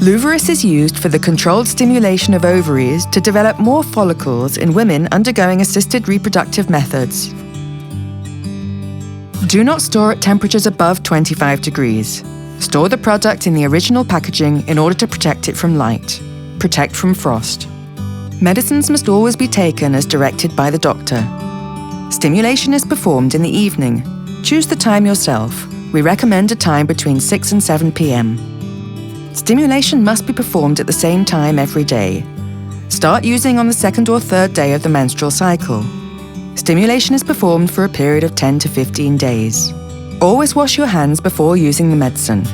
Luveris is used for the controlled stimulation of ovaries to develop more follicles in women undergoing assisted reproductive methods. Do not store at temperatures above 25 degrees. Store the product in the original packaging in order to protect it from light. Protect from frost. Medicines must always be taken as directed by the doctor. Stimulation is performed in the evening. Choose the time yourself. We recommend a time between 6 and 7 p.m. Stimulation must be performed at the same time every day. Start using on the second or third day of the menstrual cycle. Stimulation is performed for a period of 10 to 15 days. Always wash your hands before using the medicine.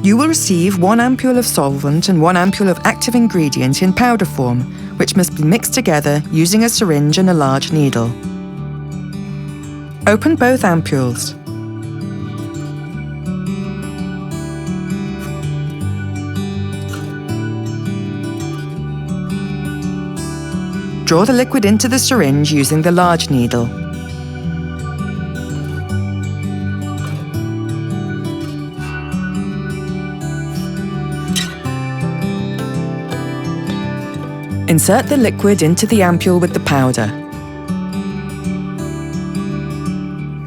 You will receive 1 ampule of solvent and 1 ampule of active ingredient in powder form, which must be mixed together using a syringe and a large needle. Open both ampules. Draw the liquid into the syringe using the large needle. Insert the liquid into the ampule with the powder.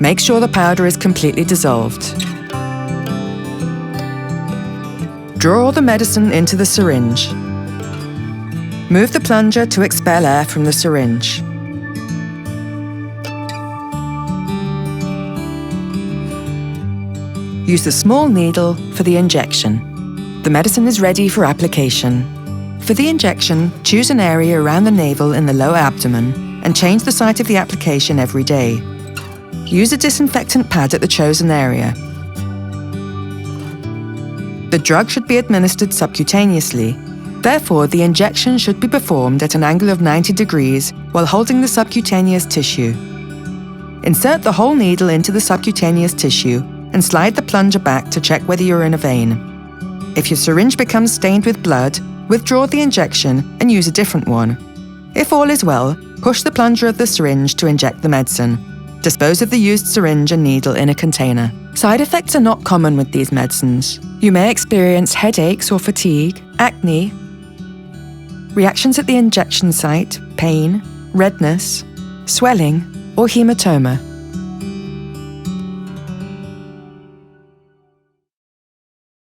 Make sure the powder is completely dissolved. Draw all the medicine into the syringe. Move the plunger to expel air from the syringe. Use the small needle for the injection. The medicine is ready for application. For the injection, choose an area around the navel in the lower abdomen and change the site of the application every day. Use a disinfectant pad at the chosen area. The drug should be administered subcutaneously. Therefore, the injection should be performed at an angle of 90 degrees while holding the subcutaneous tissue. Insert the whole needle into the subcutaneous tissue and slide the plunger back to check whether you're in a vein. If your syringe becomes stained with blood, withdraw the injection and use a different one. If all is well, push the plunger of the syringe to inject the medicine. Dispose of the used syringe and needle in a container. Side effects are not common with these medicines. You may experience headaches or fatigue, acne, reactions at the injection site, pain, redness, swelling, or hematoma.